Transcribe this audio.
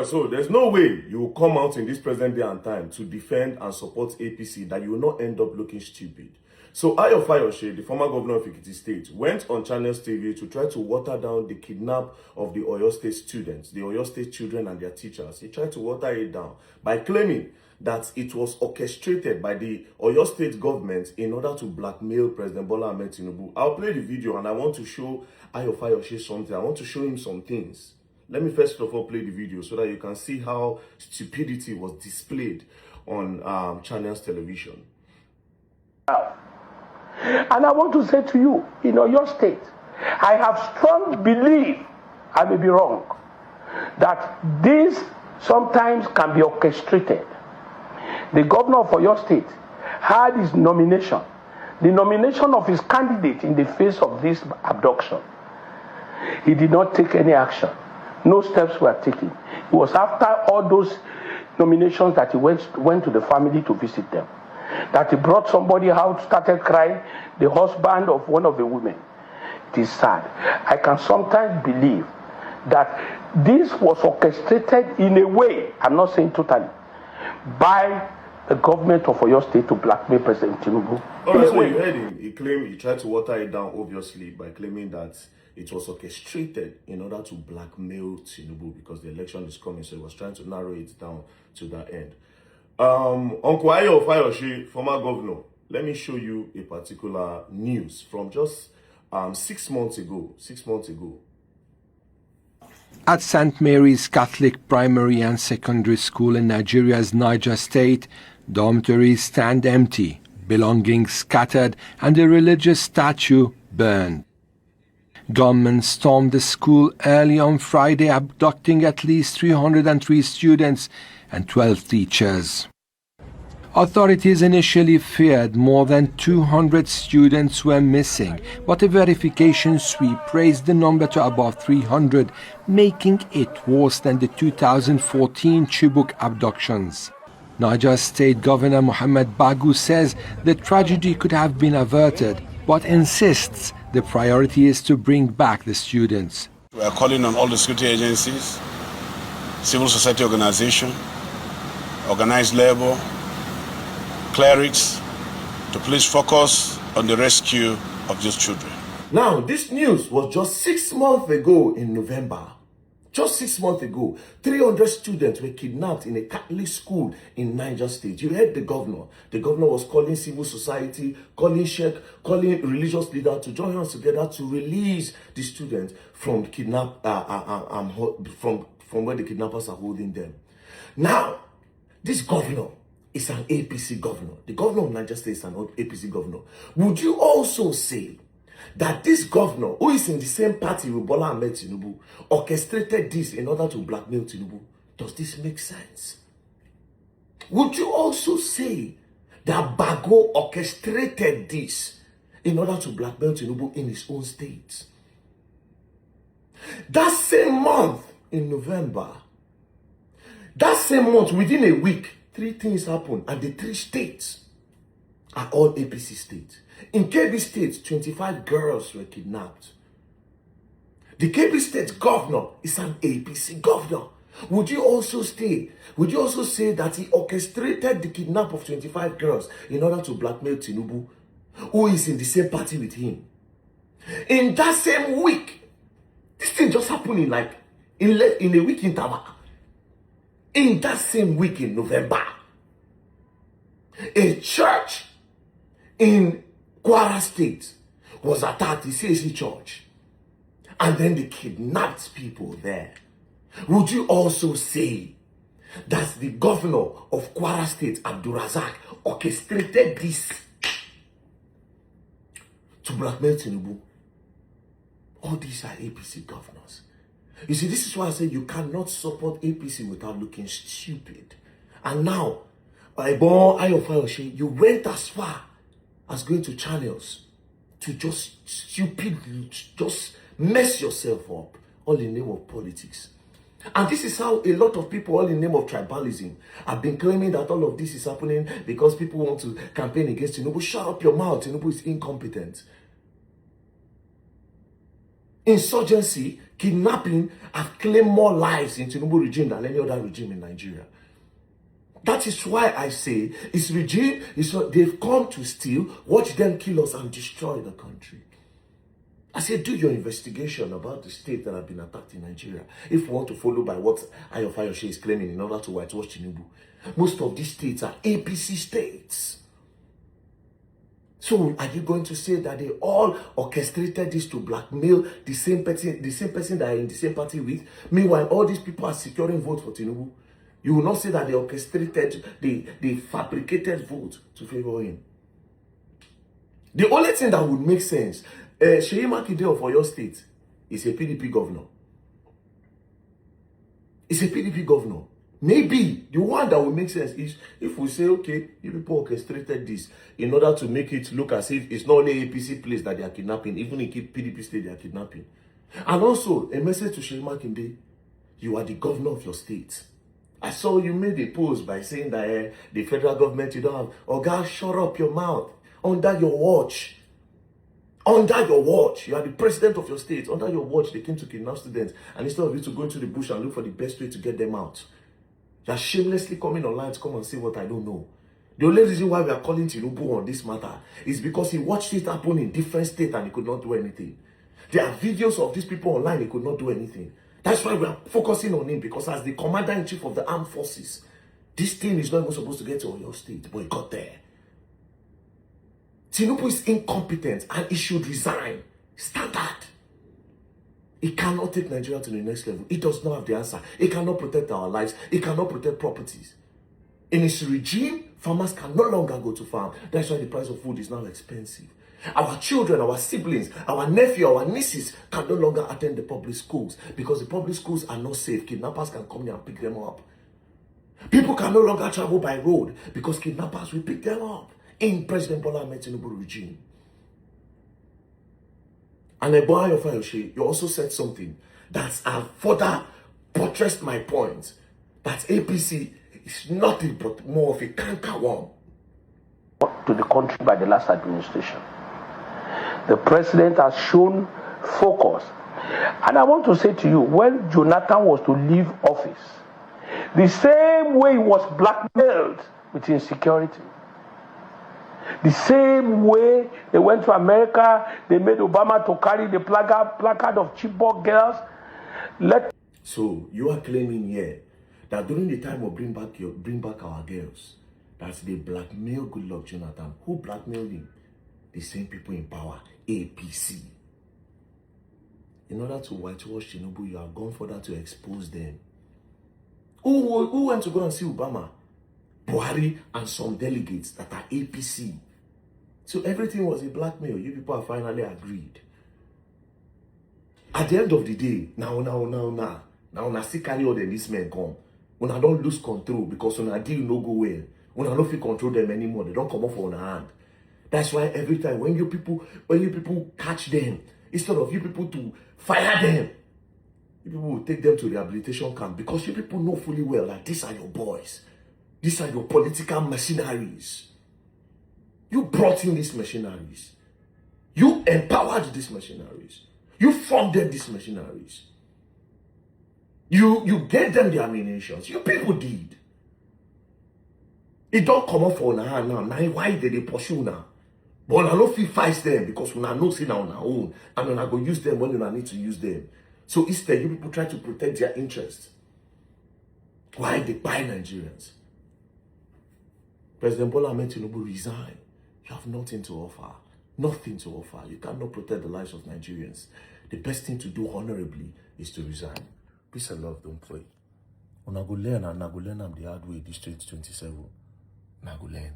Alright, so there's no way you will come out in this present day and time to defend and support APC that you will not end up looking stupid. So Ayo Fayose, the former governor of Ekiti State, went on Channels TV to try to water down the kidnap of the Oyo State students, the Oyo State children and their teachers. He tried to water it down by claiming that it was orchestrated by the Oyo State government in order to blackmail President Bola Ahmed Tinubu. I'll play the video and I want to show Ayo Fayose something. I want to show him some things. Let me first of all play the video so that you can see how stupidity was displayed on Channels television. And I want to say to you, in Oyo State, I have strong belief, I may be wrong, that this sometimes can be orchestrated. The governor of Oyo State had his nomination, the nomination of his candidate in the face of this abduction. He did not take any action. No steps were taken. It was after all those nominations that he went to the family to visit them, that he brought somebody out, started crying, the husband of one of the women. It is sad. I can sometimes believe that this was orchestrated in a way, I'm not saying totally, by the government of Oyo State to blackmail President Tinubu. Alright, so you heard him. He claimed, he tried to water it down, obviously, by claiming that it was orchestrated in order to blackmail Tinubu because the election is coming, so he was trying to narrow it down to that end. Uncle Ayo Fayose, former governor, let me show you a particular news from just 6 months ago. 6 months ago. At St. Mary's Catholic Primary and Secondary School in Nigeria's Niger State, dormitories stand empty, belongings scattered, and a religious statue burned. Gunmen stormed the school early on Friday, abducting at least 303 students and 12 teachers. Authorities initially feared more than 200 students were missing, but a verification sweep raised the number to above 300, making it worse than the 2014 Chibok abductions. Niger State Governor Mohammed Bagu says the tragedy could have been averted, but insists the priority is to bring back the students. We are calling on all the security agencies, civil society organizations, organized labor, clerics, to please focus on the rescue of these children. Now, this news was just 6 months ago in November. Just 6 months ago, 300 students were kidnapped in a Catholic school in Niger State. You heard the governor. The governor was calling civil society, calling sheikh, calling religious leaders to join us together to release the students from from where the kidnappers are holding them. Now, this governor is an APC governor. The governor of Niger State is an APC governor. Would you also say that this governor, who is in the same party with Bola Ahmed Tinubu, orchestrated this in order to blackmail Tinubu? Does this make sense? Would you also say that Bago orchestrated this in order to blackmail Tinubu in his own state? That same month in November, that same month, within a week, 3 things happened, and the 3 states are all APC states. In Kebbi State, 25 girls were kidnapped. The Kebbi State governor is an APC governor. Would you also say that he orchestrated the kidnap of 25 girls in order to blackmail Tinubu, who is in the same party with him? In that same week, this thing just happened in a week interval. In that same week in November, a church in Kwara State was attacked, the CAC church, and then they kidnapped people there. Would you also say that the governor of Kwara State, Abdulrazak, orchestrated this to blackmail Tinubu? All these are APC governors. You see, this is why I say you cannot support APC without looking stupid. And now, Ayo Fayose, you went as far as going to Channels to just mess yourself up, all in the name of politics. And this is how a lot of people, all in the name of tribalism, have been claiming that all of this is happening because people want to campaign against Tinubu. Shut up your mouth, Tinubu is incompetent. insurgency, kidnapping have claimed more lives in Tinubu regime than any other regime in Nigeria. That is why I say it's regime, they've come to steal, watch them kill us and destroy the country. I say do your investigation about the state that have been attacked in Nigeria. If you want to follow by what Ayo Fayose is claiming in order to whitewash Tinubu. Most of these states are APC states. So are you going to say that they all orchestrated this to blackmail the same person that are in the same party with? Meanwhile, all these people are securing votes for Tinubu. You will not say that they orchestrated, they fabricated votes to favor him. The only thing that would make sense, Seyi Makinde of Oyo State is a PDP governor. It's a PDP governor. Maybe the one that would make sense is if we say, okay, you people orchestrated this in order to make it look as if it's not only APC place that they are kidnapping, even in PDP state they are kidnapping. And also, a message to Seyi Makinde, you are the governor of your state. I saw you made a post by saying that the federal government, you don't have, oh God, shut up your mouth. Under your watch, you are the president of your state. Under your watch, they came to kidnap students. And instead of you to go into the bush and look for the best way to get them out, you are shamelessly coming online to come and say what I don't know. The only reason why we are calling Tinubu on this matter is because he watched it happen in different states and he could not do anything. There are videos of these people online, he could not do anything. That's why we are focusing on him, because as the commander-in-chief of the armed forces, this thing is not even supposed to get to your state, but it got there. Tinubu is incompetent and he should resign. Standard. He cannot take Nigeria to the next level. He does not have the answer. He cannot protect our lives. He cannot protect properties. In his regime, farmers can no longer go to farm. That's why the price of food is now expensive. Our children, our siblings, our nephew, our nieces can no longer attend the public schools because the public schools are not safe. Kidnappers can come there and pick them up. People can no longer travel by road because kidnappers will pick them up in President Bola Ahmed Tinubu regime. And Ayo Fayose, you also said something that's further buttressed my point that APC is nothing but more of a cankerworm to the country by the last administration. The president has shown focus. And I want to say to you, when Jonathan was to leave office, the same way he was blackmailed with insecurity, the same way they went to America, they made Obama to carry the placard of Chibok girls. So you are claiming here that during the time of bring back our girls, that they blackmail Goodluck Jonathan. Who blackmailed him? The same people in power, APC. In order to whitewash Tinubu, you have gone further to expose them. Who went to go and see Obama? Buhari and some delegates that are APC. So everything was a blackmail. You people have finally agreed. At the end of the day, now still carry all these men come. When I don't lose control because when I deal no go well. When I don't feel control them anymore, they don't come off on hand. That's why every time when you people catch them, instead of you people to fire them, you people will take them to rehabilitation camp because you people know fully well that these are your boys. These are your political mercenaries. You brought in these mercenaries. You empowered these mercenaries. You funded these mercenaries. You gave them the ammunition. You people did. It don't come up for now. Why did they pursue now? But I don't feel fight them because we are not sitting on our own. And when I go use them when I need to use them. So instead, you people try to protect their interests. Why they buy Nigerians? President Bola Ahmed Tinubu resign. You have nothing to offer. Nothing to offer. You cannot protect the lives of Nigerians. The best thing to do honorably is to resign. Peace and love, don't play. When I go learn, and I go learn I'm the hard way, District 27. I go learn.